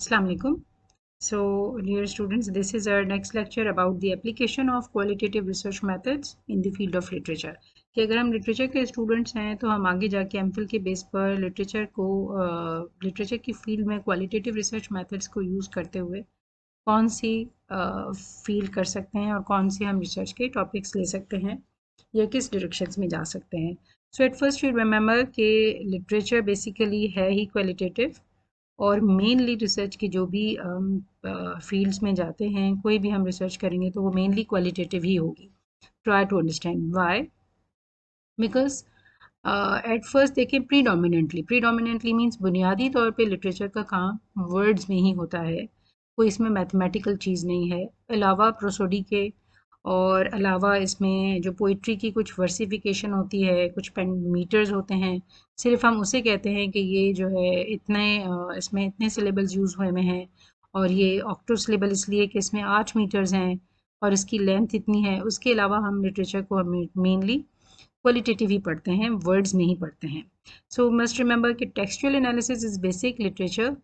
Assalamu alaikum. So, dear students, this is our next lecture about the application of qualitative research methods in the field of literature. कि अगर हम literature के students हैं तो हम आगे जाके एमफिल के बेस पर लिटरेचर की फील्ड में क्वालिटेटिव रिसर्च मेथड्स को यूज़ करते हुए कौन सी फील्ड कर सकते हैं और कौन सी हम रिसर्च के टॉपिक्स ले सकते हैं या किस डायरेक्शंस में जा सकते हैं. सो एट फर्स्ट यू रिमेंबर कि लिटरेचर बेसिकली है ही क्वालिटेटिव और मेनली रिसर्च की जो भी फील्ड्स में जाते हैं कोई भी हम रिसर्च करेंगे तो वो मेनली क्वालिटेटिव ही होगी. Try to understand why. Because at first देखें प्रीडोमिनेंटली मीन्स बुनियादी तौर पे लिटरेचर का काम वर्ड्स में ही होता है. कोई इसमें मैथमेटिकल चीज़ नहीं है अलावा प्रोसोडी के, और अलावा इसमें जो पोइट्री की कुछ वर्सिफिकेशन होती है, कुछ पेन मीटर्स होते हैं, सिर्फ हम उसे कहते हैं कि ये जो है इसमें इतने सिलेबल्स यूज़ हुए में हैं और ये ऑक्टो सिलेबल इसलिए कि इसमें 8 मीटर्स हैं और इसकी लेंथ इतनी है. उसके अलावा हम लिटरेचर को मेनली क्वालिटेटिव ही पढ़ते हैं, वर्ड्स में ही पढ़ते हैं. सो मस्ट रिमेंबर कि textual analysis is basic literature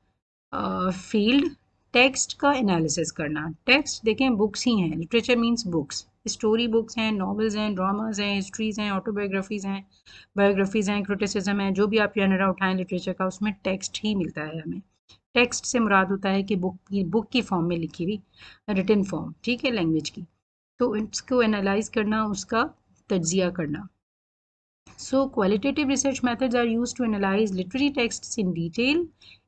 field. Text का एनालिसिस करना, टेक्स्ट देखें बुक्स ही हैं, literature means books, story books हैं, नॉवेल्स हैं, ड्रामाज हैं, हिस्ट्रीज़ हैं, ऑटोबायोग्राफीज़ हैं, बायोग्राफीज़ हैं, क्रिटिसिज्म है, जो भी आप जनरा उठाएं लिटरेचर का उसमें टेक्स्ट ही मिलता है हमें. टेक्स्ट से मुराद होता है कि बुक की फॉर्म में लिखी हुई रिटन फॉर्म, ठीक है, लैंग्वेज की. तो इसको एनालाइज करना, उसका तज्जिया करना. So, qualitative research methods are used to analyze literary texts in detail,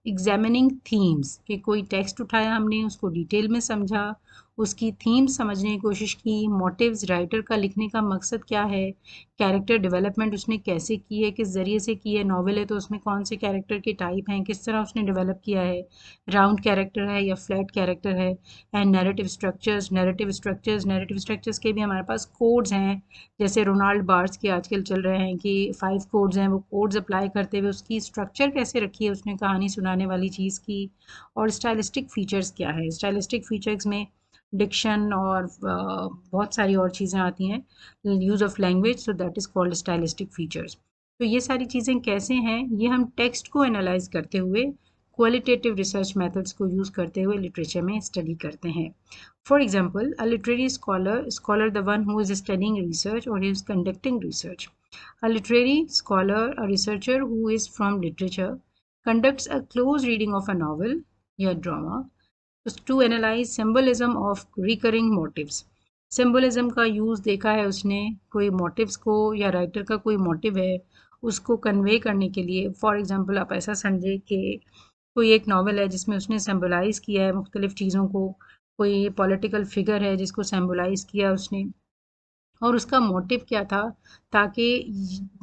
examining themes. कि कोई टेक्स्ट उठाया हमने, उसको डिटेल में समझा, उसकी थीम समझने की कोशिश की, मोटिव्स, राइटर का लिखने का मकसद क्या है, कैरेक्टर डेवलपमेंट उसने कैसे की है, किस ज़रिए से की है, नॉवल है तो उसमें कौन से कैरेक्टर के टाइप हैं, किस तरह उसने डेवलप किया है, राउंड कैरेक्टर है या फ्लैट कैरेक्टर है. एंड नैरेटिव स्ट्रक्चर्स के भी हमारे पास कोड्स हैं, जैसे रोनाल्ड बार्स के आजकल चल रहे हैं कि 5 कोड्स हैं, वो कोड्स अप्लाई करते हुए उसकी स्ट्रक्चर कैसे रखी है उसने कहानी सुनाने वाली चीज़ की. और स्टाइलिस्टिक फ़ीचर्स क्या है, स्टाइलिस्टिक फ़ीचर्स में डिक्शन और बहुत सारी और चीज़ें आती हैं, use of language, so that is called stylistic features. तो ये सारी चीज़ें कैसे हैं, ये हम टेक्स्ट को एनालाइज करते हुए क्वालिटेटिव रिसर्च मेथड्स को यूज़ करते हुए लिटरेचर में स्टडी करते हैं. For example, a literary scholar the one who is studying research or he is conducting research. A literary scholar, a researcher who is from literature, conducts a close reading of a novel या drama to analyze symbolism of recurring motives. Symbolism का use देखा है उसने, कोई motives को या writer का कोई motive है उसको कन्वे करने के लिए. फॉर एग्ज़ाम्पल आप ऐसा समझे कि कोई एक नावल है जिसमें उसने सिम्बलाइज़ किया है मुख्तलिफ़ चीज़ों को, कोई पॉलिटिकल फिगर है जिसको सिम्बलाइज़ किया उसने, और उसका मोटिव क्या था, ताकि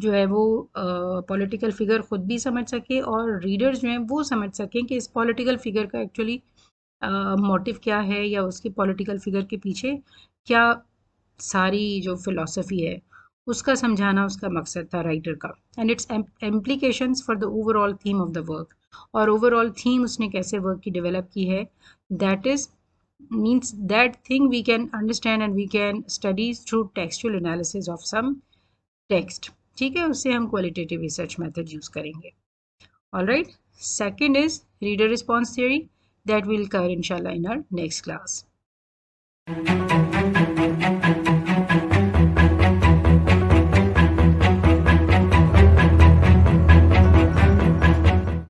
जो है वो पॉलिटिकल फिगर ख़ुद भी समझ सके और रीडर्स जो हैं वो समझ सकें कि इस पॉलिटिकल फिगर का एक्चुअली मोटिव क्या है या उसके पॉलिटिकल फिगर के पीछे क्या सारी जो फ़िलॉसफी है उसका समझाना उसका मकसद था राइटर का. And it's implications for the overall theme of the work, और ओवरऑल थीम उसने कैसे वर्क की डेवलप की है, that is means that thing we can understand and we can study through textual analysis of some text. ठीक है, उससे हम qualitative research method use करेंगे. All right. Second is reader response theory that we'll cover inshallah in our next class.